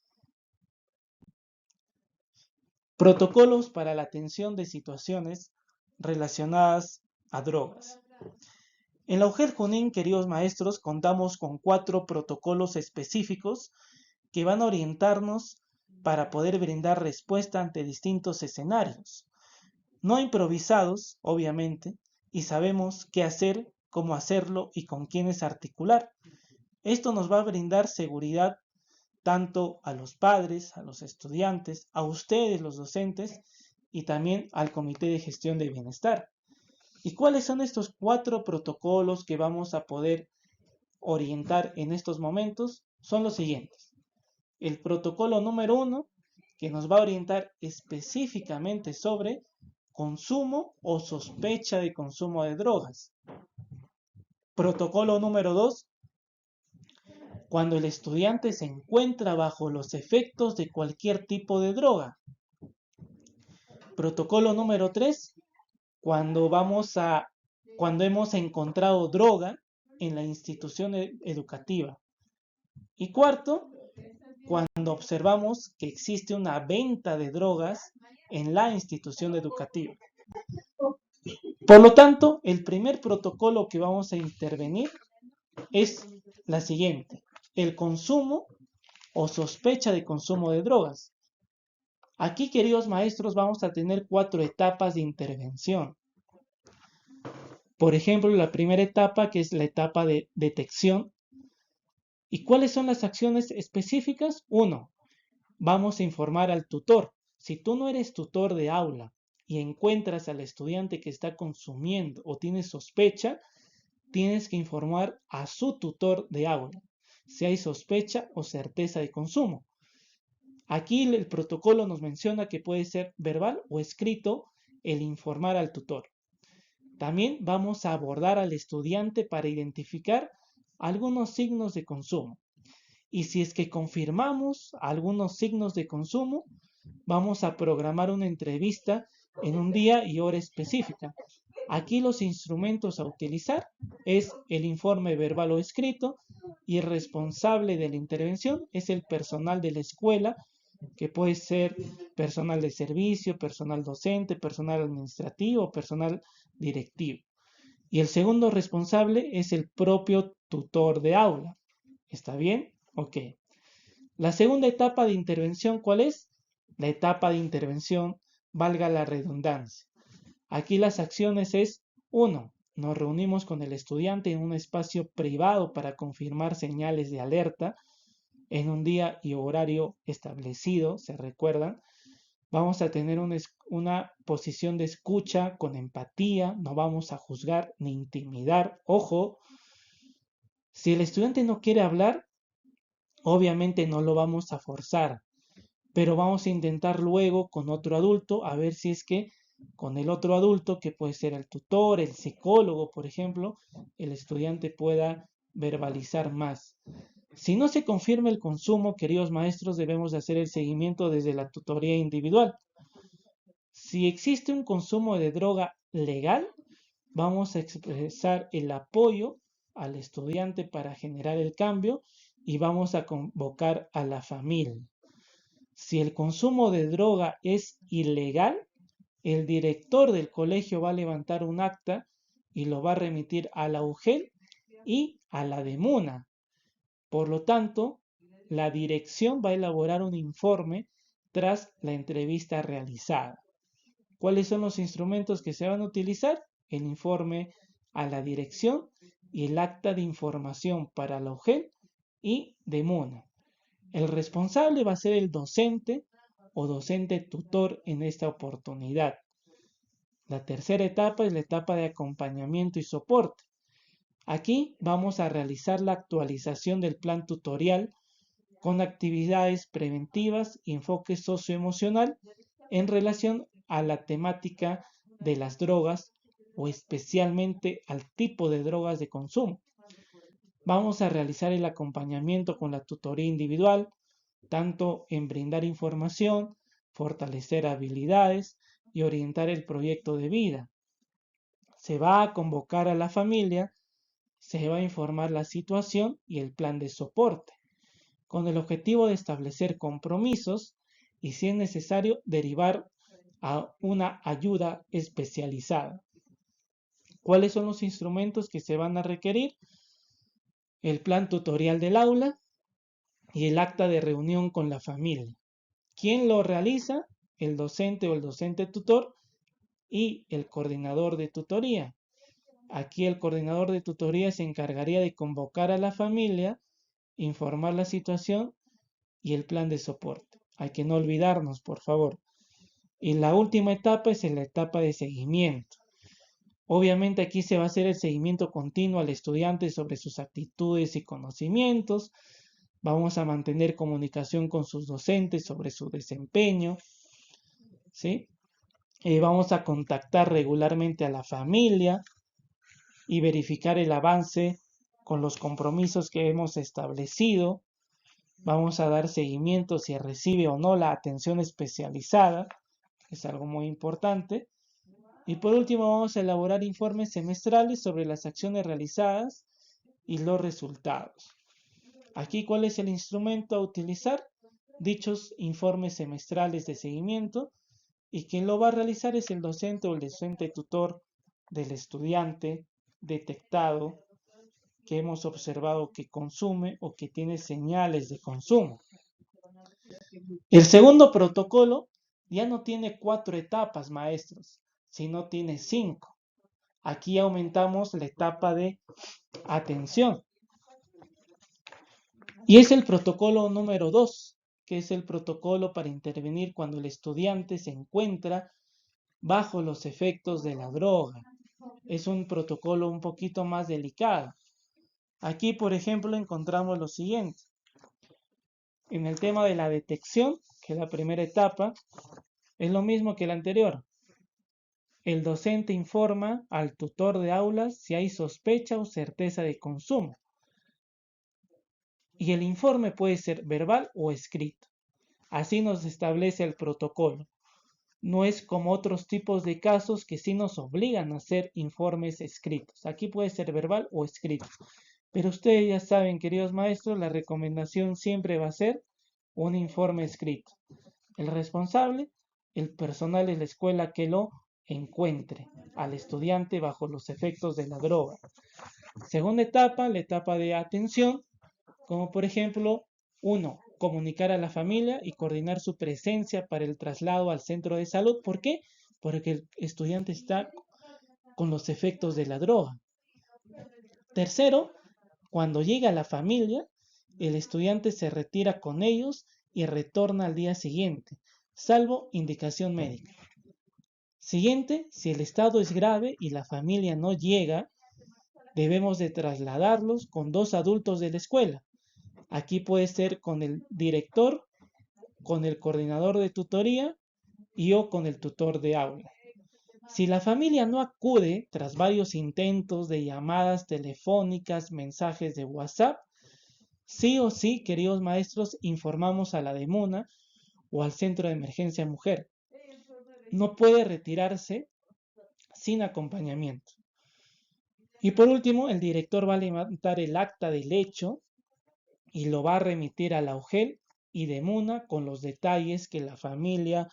Protocolos para la atención de situaciones relacionadas a drogas. En la UGEL Junín, queridos maestros, contamos con 4 protocolos específicos que van a orientarnos para poder brindar respuesta ante distintos escenarios. No improvisados, obviamente, y sabemos qué hacer, cómo hacerlo y con quiénes articular. Esto nos va a brindar seguridad tanto a los padres, a los estudiantes, a ustedes los docentes y también al Comité de Gestión de Bienestar. ¿Y cuáles son estos 4 protocolos que vamos a poder orientar en estos momentos? Son los siguientes. El protocolo número 1, que nos va a orientar específicamente sobre consumo o sospecha de consumo de drogas. Protocolo número 2, cuando el estudiante se encuentra bajo los efectos de cualquier tipo de droga. Protocolo número 3, cuando hemos encontrado droga en la institución educativa. Y cuarto, cuando observamos que existe una venta de drogas en la institución educativa. Por lo tanto, el primer protocolo que vamos a intervenir es la siguiente: el consumo o sospecha de consumo de drogas. Aquí, queridos maestros, vamos a tener 4 etapas de intervención. Por ejemplo, la primera etapa, que es la etapa de detección. ¿Y cuáles son las acciones específicas? 1. Vamos a informar al tutor. Si tú no eres tutor de aula y encuentras al estudiante que está consumiendo o tienes sospecha, tienes que informar a su tutor de aula si hay sospecha o certeza de consumo. Aquí el protocolo nos menciona que puede ser verbal o escrito el informar al tutor. También vamos a abordar al estudiante para identificar algunos signos de consumo. Y si es que confirmamos algunos signos de consumo, vamos a programar una entrevista en un día y hora específica. Aquí los instrumentos a utilizar es el informe verbal o escrito y el responsable de la intervención es el personal de la escuela, que puede ser personal de servicio, personal docente, personal administrativo, personal directivo. Y el segundo responsable es el propio tutor de aula. ¿Está bien? Ok. La segunda etapa de intervención, ¿cuál es? La etapa de intervención, valga la redundancia. Aquí las acciones es, 1. Nos reunimos con el estudiante en un espacio privado para confirmar señales de alerta en un día y horario establecido, ¿se recuerdan? Vamos a tener una posición de escucha con empatía, no vamos a juzgar ni intimidar. Ojo, si el estudiante no quiere hablar, obviamente no lo vamos a forzar, pero vamos a intentar luego con otro adulto a ver si es que con el otro adulto, que puede ser el tutor, el psicólogo, por ejemplo, el estudiante pueda verbalizar más. Si no se confirma el consumo, queridos maestros, debemos de hacer el seguimiento desde la tutoría individual. Si existe un consumo de droga legal, vamos a expresar el apoyo al estudiante para generar el cambio y vamos a convocar a la familia. Si el consumo de droga es ilegal, el director del colegio va a levantar un acta y lo va a remitir a la UGEL y a la DEMUNA. Por lo tanto, la dirección va a elaborar un informe tras la entrevista realizada. ¿Cuáles son los instrumentos que se van a utilizar? El informe a la dirección y el acta de información para la UGEL y DEMUNA. El responsable va a ser el docente o docente tutor en esta oportunidad. La tercera etapa es la etapa de acompañamiento y soporte. Aquí vamos a realizar la actualización del plan tutorial con actividades preventivas y enfoque socioemocional en relación a la temática de las drogas o especialmente al tipo de drogas de consumo. Vamos a realizar el acompañamiento con la tutoría individual, tanto en brindar información, fortalecer habilidades y orientar el proyecto de vida. Se va a convocar a la familia, se va a informar la situación y el plan de soporte, con el objetivo de establecer compromisos y, si es necesario, derivar a una ayuda especializada. ¿Cuáles son los instrumentos que se van a requerir? El plan tutorial del aula y el acta de reunión con la familia. ¿Quién lo realiza? El docente o el docente tutor y el coordinador de tutoría. Aquí el coordinador de tutoría se encargaría de convocar a la familia, informar la situación y el plan de soporte. Hay que no olvidarnos, por favor. Y la última etapa es la etapa de seguimiento. Obviamente aquí se va a hacer el seguimiento continuo al estudiante sobre sus actitudes y conocimientos. Vamos a mantener comunicación con sus docentes sobre su desempeño, ¿sí? Vamos a contactar regularmente a la familia y verificar el avance con los compromisos que hemos establecido. Vamos a dar seguimiento si recibe o no la atención especializada, es algo muy importante. Y por último vamos a elaborar informes semestrales sobre las acciones realizadas y los resultados. Aquí, ¿cuál es el instrumento a utilizar? Dichos informes semestrales de seguimiento, y quien lo va a realizar es el docente o el docente tutor del estudiante detectado que hemos observado que consume o que tiene señales de consumo. El segundo protocolo ya no tiene 4 etapas, maestros, sino tiene 5. Aquí aumentamos la etapa de atención. Y es el protocolo número 2, que es el protocolo para intervenir cuando el estudiante se encuentra bajo los efectos de la droga. Es un protocolo un poquito más delicado. Aquí, por ejemplo, encontramos lo siguiente. En el tema de la detección, que es la primera etapa, es lo mismo que la anterior. El docente informa al tutor de aulas si hay sospecha o certeza de consumo. Y el informe puede ser verbal o escrito. Así nos establece el protocolo. No es como otros tipos de casos que sí nos obligan a hacer informes escritos. Aquí puede ser verbal o escrito. Pero ustedes ya saben, queridos maestros, la recomendación siempre va a ser un informe escrito. El responsable, el personal de la escuela que lo encuentre al estudiante bajo los efectos de la droga. Segunda etapa, la etapa de atención, como por ejemplo, 1. Comunicar a la familia y coordinar su presencia para el traslado al centro de salud. ¿Por qué? Porque el estudiante está con los efectos de la droga. Tercero, cuando llega la familia, el estudiante se retira con ellos y retorna al día siguiente, salvo indicación médica. Siguiente, si el estado es grave y la familia no llega, debemos de trasladarlos con 2 adultos de la escuela. Aquí puede ser con el director, con el coordinador de tutoría y o con el tutor de aula. Si la familia no acude tras varios intentos de llamadas telefónicas, mensajes de WhatsApp, sí o sí, queridos maestros, informamos a la DEMUNA o al Centro de Emergencia Mujer. No puede retirarse sin acompañamiento. Y por último, el director va a levantar el acta del hecho y lo va a remitir a la UGEL y DEMUNA con los detalles que la familia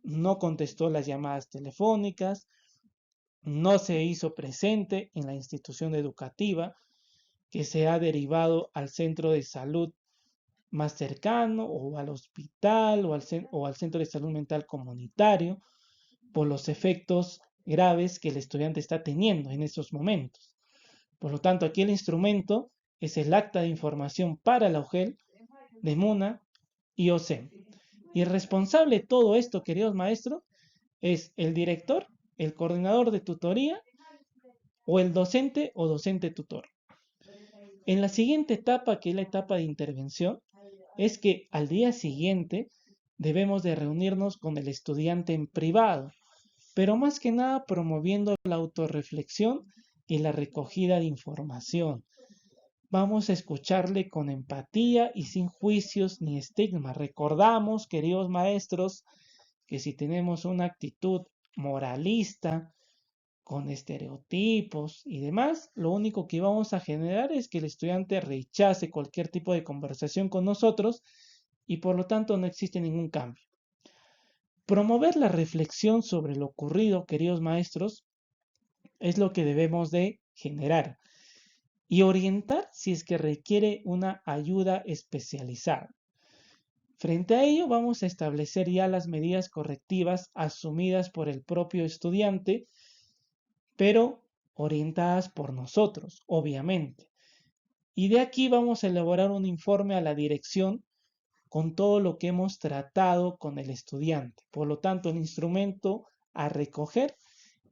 no contestó las llamadas telefónicas, no se hizo presente en la institución educativa, que se ha derivado al centro de salud más cercano o al hospital o al centro de salud mental comunitario por los efectos graves que el estudiante está teniendo en estos momentos. Por lo tanto, aquí el instrumento es el acta de información para la UGEL, DEMUNA y OCEM. Y el responsable de todo esto, queridos maestros, es el director, el coordinador de tutoría o el docente o docente tutor. En la siguiente etapa, que es la etapa de intervención, es que al día siguiente debemos de reunirnos con el estudiante en privado, pero más que nada promoviendo la autorreflexión y la recogida de información. Vamos a escucharle con empatía y sin juicios ni estigma. Recordamos, queridos maestros, que si tenemos una actitud moralista, con estereotipos y demás, lo único que vamos a generar es que el estudiante rechace cualquier tipo de conversación con nosotros y por lo tanto no existe ningún cambio. Promover la reflexión sobre lo ocurrido, queridos maestros, es lo que debemos de generar y orientar si es que requiere una ayuda especializada. Frente a ello, vamos a establecer ya las medidas correctivas asumidas por el propio estudiante, pero orientadas por nosotros, obviamente. Y de aquí vamos a elaborar un informe a la dirección con todo lo que hemos tratado con el estudiante. Por lo tanto, el instrumento a recoger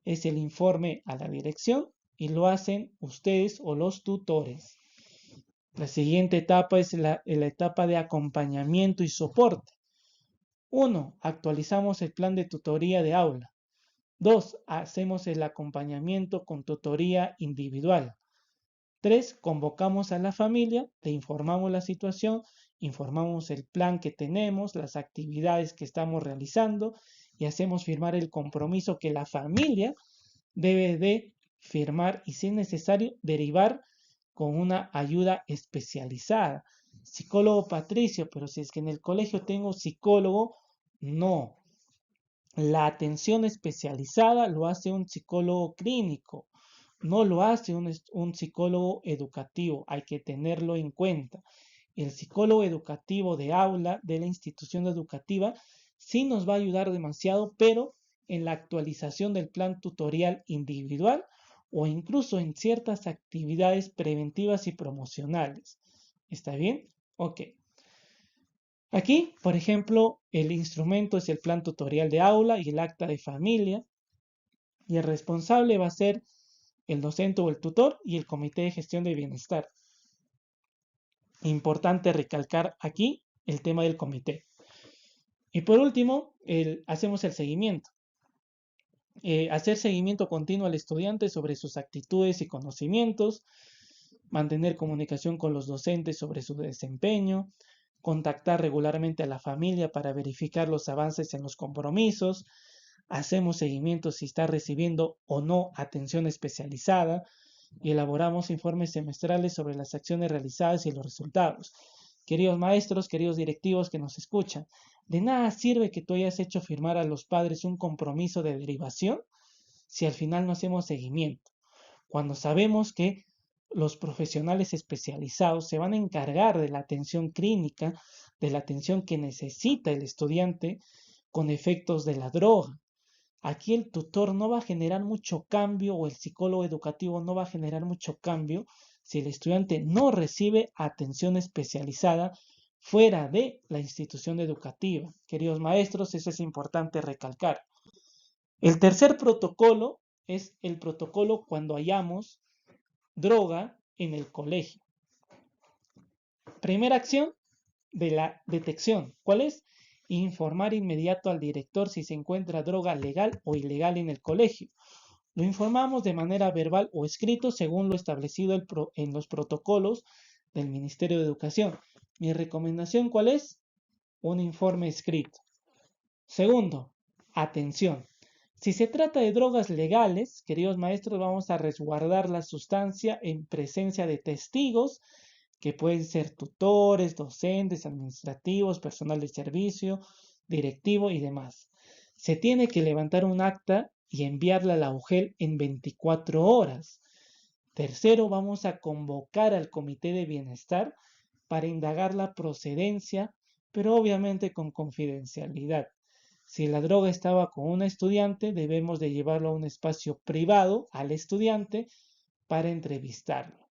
es el informe a la dirección y lo hacen ustedes o los tutores. La siguiente etapa es la etapa de acompañamiento y soporte. 1. Actualizamos el plan de tutoría de aula. 2. Hacemos el acompañamiento con tutoría individual. 3. Convocamos a la familia, le informamos la situación, informamos el plan que tenemos, las actividades que estamos realizando y hacemos firmar el compromiso que la familia debe de firmar y si es necesario derivar con una ayuda especializada. Psicólogo Patricio, pero si es que en el colegio tengo psicólogo, no. La atención especializada lo hace un psicólogo clínico, no lo hace un psicólogo educativo, hay que tenerlo en cuenta. El psicólogo educativo de aula de la institución educativa sí nos va a ayudar demasiado, pero en la actualización del plan tutorial individual o incluso en ciertas actividades preventivas y promocionales. ¿Está bien? Ok. Aquí, por ejemplo, el instrumento es el plan tutorial de aula y el acta de familia, y el responsable va a ser el docente o el tutor y el comité de gestión de bienestar. Importante recalcar aquí el tema del comité. Y por último, hacemos el seguimiento. Hacer seguimiento continuo al estudiante sobre sus actitudes y conocimientos, mantener comunicación con los docentes sobre su desempeño, contactar regularmente a la familia para verificar los avances en los compromisos, hacemos seguimiento si está recibiendo o no atención especializada y elaboramos informes semestrales sobre las acciones realizadas y los resultados. Queridos maestros, queridos directivos que nos escuchan, de nada sirve que tú hayas hecho firmar a los padres un compromiso de derivación si al final no hacemos seguimiento. Cuando sabemos que los profesionales especializados se van a encargar de la atención clínica, de la atención que necesita el estudiante con efectos de la droga. Aquí el tutor no va a generar mucho cambio o el psicólogo educativo no va a generar mucho cambio si el estudiante no recibe atención especializada fuera de la institución educativa. Queridos maestros, eso es importante recalcar. El tercer protocolo es el protocolo cuando hallamos droga en el colegio. Primera acción de la detección. ¿Cuál es? Informar inmediato al director si se encuentra droga legal o ilegal en el colegio. Lo informamos de manera verbal o escrito según lo establecido en los protocolos del Ministerio de Educación. Mi recomendación, ¿cuál es? Un informe escrito. Segundo, atención. Si se trata de drogas legales, queridos maestros, vamos a resguardar la sustancia en presencia de testigos que pueden ser tutores, docentes, administrativos, personal de servicio, directivo y demás. Se tiene que levantar un acta y enviarla a la UGEL en 24 horas. Tercero, vamos a convocar al comité de bienestar para indagar la procedencia, pero obviamente con confidencialidad. Si la droga estaba con un estudiante, debemos de llevarlo a un espacio privado al estudiante para entrevistarlo.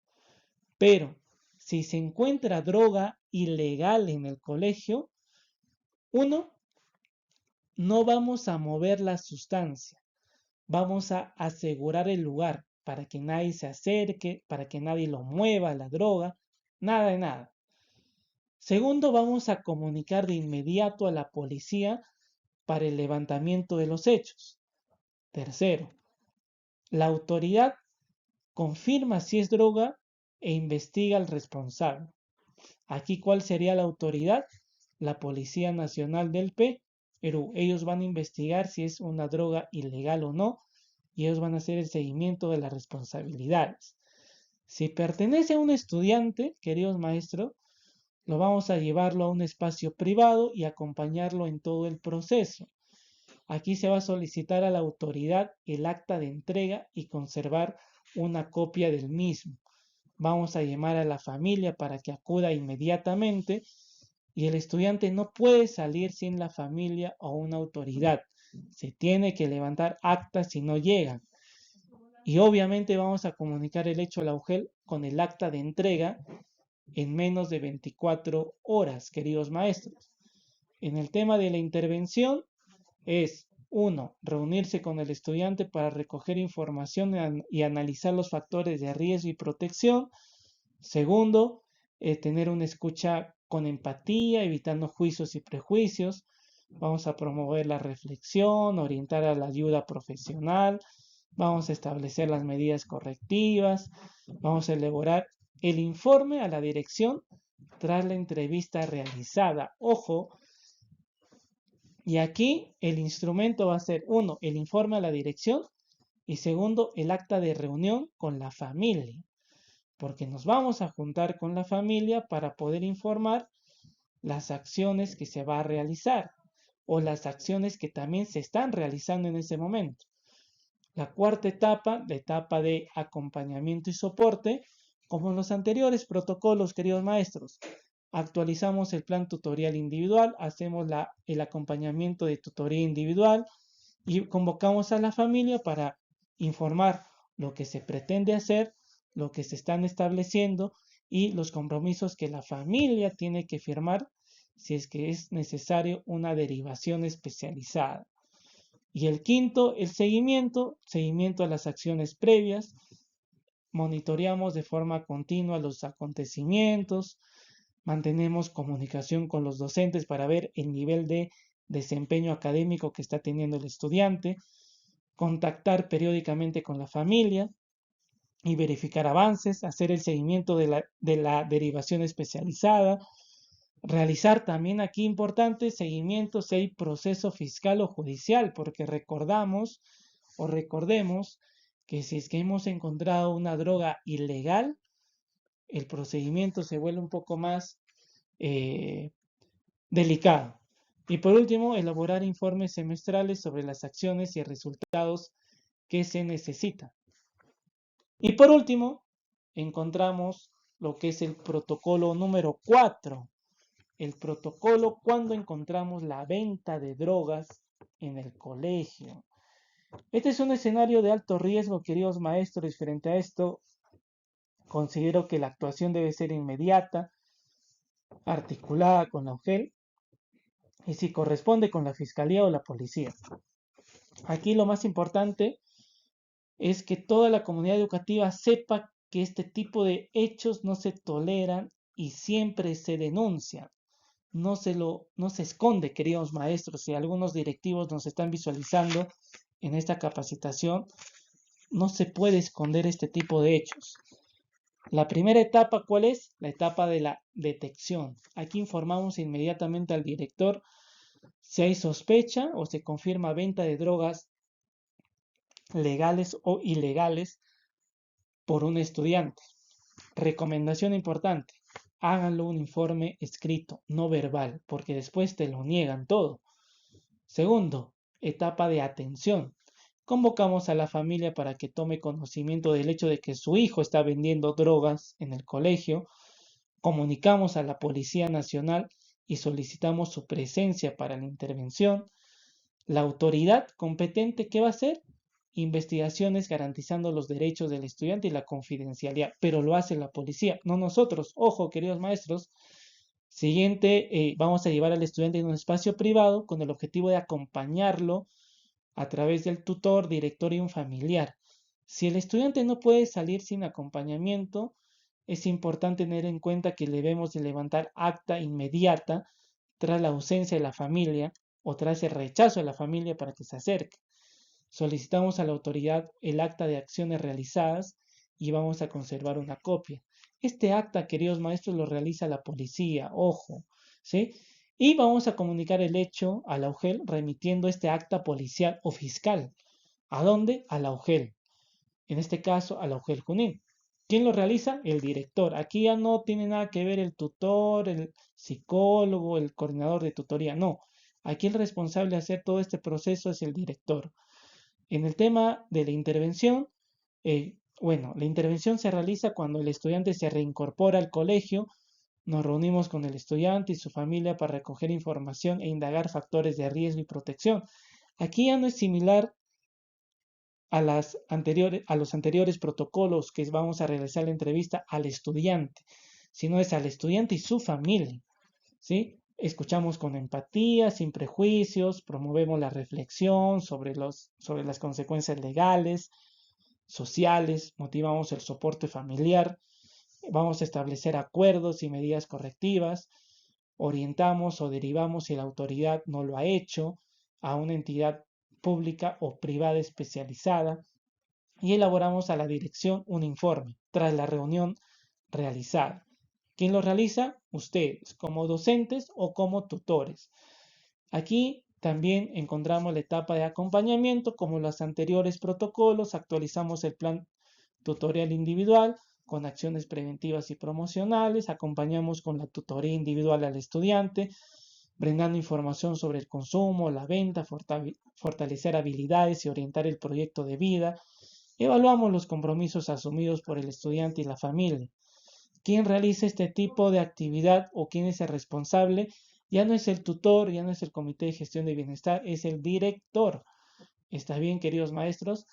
Pero si se encuentra droga ilegal en el colegio, uno, no vamos a mover la sustancia, vamos a asegurar el lugar para que nadie se acerque, para que nadie lo mueva la droga, nada de nada. Segundo, vamos a comunicar de inmediato a la policía para el levantamiento de los hechos. Tercero, la autoridad confirma si es droga e investiga al responsable. Aquí, ¿cuál sería la autoridad? La Policía Nacional del Perú. Ellos van a investigar si es una droga ilegal o no y ellos van a hacer el seguimiento de las responsabilidades. Si pertenece a un estudiante, queridos maestros, lo vamos a llevarlo a un espacio privado y acompañarlo en todo el proceso. Aquí se va a solicitar a la autoridad el acta de entrega y conservar una copia del mismo. Vamos a llamar a la familia para que acuda inmediatamente y el estudiante no puede salir sin la familia o una autoridad. Se tiene que levantar actas si no llegan. Y obviamente vamos a comunicar el hecho a la UGEL con el acta de entrega en menos de 24 horas, queridos maestros. En el tema de la intervención es, uno, reunirse con el estudiante para recoger información y analizar los factores de riesgo y protección. Segundo, tener una escucha con empatía, evitando juicios y prejuicios. Vamos a promover la reflexión, orientar a la ayuda profesional. Vamos a establecer las medidas correctivas. Vamos a elaborar el informe a la dirección tras la entrevista realizada. Ojo, y aquí el instrumento va a ser, uno, el informe a la dirección y segundo, el acta de reunión con la familia, porque nos vamos a juntar con la familia para poder informar las acciones que se va a realizar o las acciones que también se están realizando en ese momento. La cuarta etapa, la etapa de acompañamiento y soporte, como en los anteriores protocolos, queridos maestros, actualizamos el plan tutorial individual, hacemos el acompañamiento de tutoría individual y convocamos a la familia para informar lo que se pretende hacer, lo que se están estableciendo y los compromisos que la familia tiene que firmar si es que es necesario una derivación especializada. Y el quinto, el seguimiento a las acciones previas. Monitoreamos de forma continua los acontecimientos, mantenemos comunicación con los docentes para ver el nivel de desempeño académico que está teniendo el estudiante, contactar periódicamente con la familia y verificar avances, hacer el seguimiento de la derivación especializada, realizar también aquí importante seguimiento si hay proceso fiscal o judicial, porque recordemos que si es que hemos encontrado una droga ilegal, el procedimiento se vuelve un poco más delicado. Y por último, elaborar informes semestrales sobre las acciones y resultados que se necesitan. Y por último, encontramos lo que es el protocolo número 4. El protocolo cuando encontramos la venta de drogas en el colegio. Este es un escenario de alto riesgo, queridos maestros, y frente a esto considero que la actuación debe ser inmediata, articulada con la UGEL y si corresponde con la Fiscalía o la Policía. Aquí lo más importante es que toda la comunidad educativa sepa que este tipo de hechos no se toleran y siempre se denuncian. No se esconde, queridos maestros, si algunos directivos nos están visualizando en esta capacitación, no se puede esconder este tipo de hechos. La primera etapa, ¿cuál es? La etapa de la detección. Aquí informamos inmediatamente al director si hay sospecha o se confirma venta de drogas legales o ilegales por un estudiante. Recomendación importante, háganlo un informe escrito, no verbal, porque después te lo niegan todo. Segundo, etapa de atención. Convocamos a la familia para que tome conocimiento del hecho de que su hijo está vendiendo drogas en el colegio. Comunicamos a la Policía Nacional y solicitamos su presencia para la intervención. La autoridad competente, ¿qué va a hacer? Investigaciones garantizando los derechos del estudiante y la confidencialidad, pero lo hace la policía, no nosotros. Ojo, queridos maestros. Siguiente, vamos a llevar al estudiante en un espacio privado con el objetivo de acompañarlo a través del tutor, director y un familiar. Si el estudiante no puede salir sin acompañamiento, es importante tener en cuenta que debemos de levantar acta inmediata tras la ausencia de la familia o tras el rechazo de la familia para que se acerque. Solicitamos a la autoridad el acta de acciones realizadas y vamos a conservar una copia. Este acta, queridos maestros, lo realiza la policía, ojo, ¿sí? Y vamos a comunicar el hecho a la UGEL remitiendo este acta policial o fiscal. ¿A dónde? A la UGEL. En este caso, a la UGEL Junín. ¿Quién lo realiza? El director. Aquí ya no tiene nada que ver el tutor, el psicólogo, el coordinador de tutoría. No. Aquí el responsable de hacer todo este proceso es el director. En el tema de la intervención, la intervención se realiza cuando el estudiante se reincorpora al colegio. Nos reunimos con el estudiante y su familia para recoger información e indagar factores de riesgo y protección. Aquí ya no es similar a los anteriores protocolos que vamos a realizar la entrevista al estudiante, sino es al estudiante y su familia, ¿sí? Escuchamos con empatía, sin prejuicios, promovemos la reflexión sobre las consecuencias legales, sociales, motivamos el soporte familiar, vamos a establecer acuerdos y medidas correctivas, orientamos o derivamos si la autoridad no lo ha hecho a una entidad pública o privada especializada y elaboramos a la dirección un informe tras la reunión realizada. ¿Quién lo realiza? Ustedes, como docentes o como tutores. Aquí también encontramos la etapa de acompañamiento, como los anteriores protocolos, actualizamos el plan tutorial individual con acciones preventivas y promocionales, acompañamos con la tutoría individual al estudiante, brindando información sobre el consumo, la venta, fortalecer habilidades y orientar el proyecto de vida. Evaluamos los compromisos asumidos por el estudiante y la familia. ¿Quién realiza este tipo de actividad o quién es el responsable? Ya no es el tutor, ya no es el comité de gestión de bienestar, es el director. ¿Está bien, queridos maestros?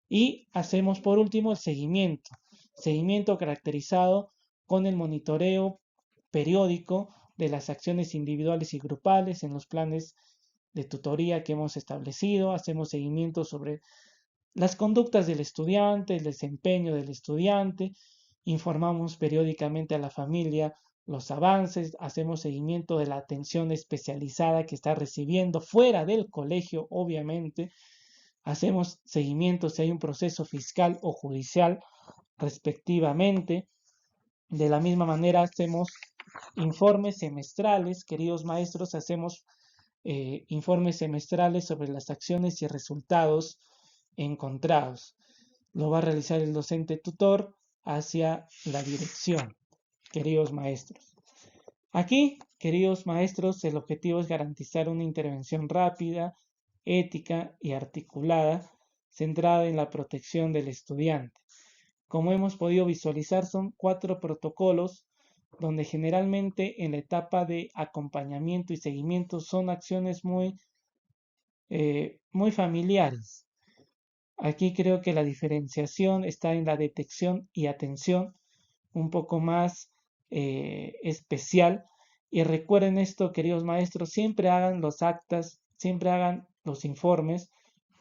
Y hacemos por último el seguimiento. Seguimiento caracterizado con el monitoreo periódico de las acciones individuales y grupales en los planes de tutoría que hemos establecido. Hacemos seguimiento sobre las conductas del estudiante, el desempeño del estudiante. Informamos periódicamente a la familia los avances, hacemos seguimiento de la atención especializada que está recibiendo fuera del colegio, obviamente. Hacemos seguimiento si hay un proceso fiscal o judicial respectivamente. De la misma manera hacemos informes semestrales, queridos maestros, hacemos informes semestrales sobre las acciones y resultados encontrados. Lo va a realizar el docente tutor hacia la dirección, queridos maestros. Aquí, queridos maestros, el objetivo es garantizar una intervención rápida, ética y articulada, centrada en la protección del estudiante. Como hemos podido visualizar, son 4 protocolos donde generalmente en la etapa de acompañamiento y seguimiento son acciones muy familiares. Aquí creo que la diferenciación está en la detección y atención un poco más especial. Y recuerden esto, queridos maestros, siempre hagan los actas, siempre hagan los informes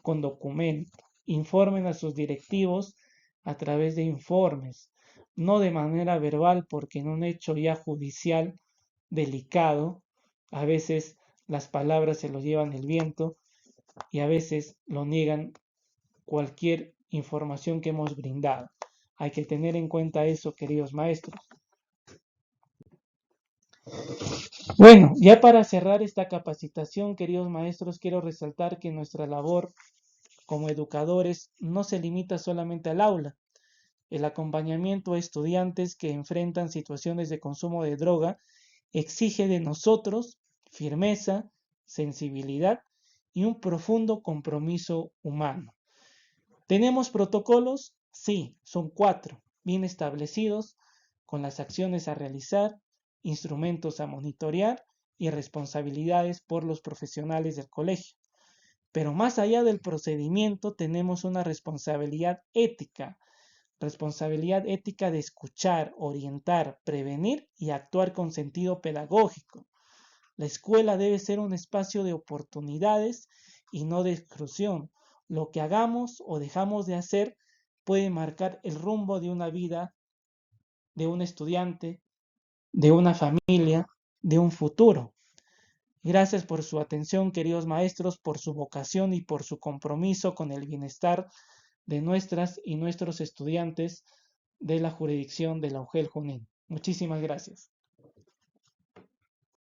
con documento. Informen a sus directivos a través de informes, no de manera verbal, porque en un hecho ya judicial delicado, a veces las palabras se los llevan el viento y a veces lo niegan cualquier información que hemos brindado. Hay que tener en cuenta eso, queridos maestros. Bueno, ya para cerrar esta capacitación, queridos maestros, quiero resaltar que nuestra labor como educadores no se limita solamente al aula. El acompañamiento a estudiantes que enfrentan situaciones de consumo de droga exige de nosotros firmeza, sensibilidad y un profundo compromiso humano. ¿Tenemos protocolos? Sí, son 4, bien establecidos, con las acciones a realizar, instrumentos a monitorear y responsabilidades por los profesionales del colegio. Pero más allá del procedimiento tenemos una responsabilidad ética de escuchar, orientar, prevenir y actuar con sentido pedagógico. La escuela debe ser un espacio de oportunidades y no de exclusión. Lo que hagamos o dejamos de hacer puede marcar el rumbo de una vida, de un estudiante, de una familia, de un futuro. Gracias por su atención, queridos maestros, por su vocación y por su compromiso con el bienestar de nuestras y nuestros estudiantes de la jurisdicción de la UGEL Junín. Muchísimas gracias.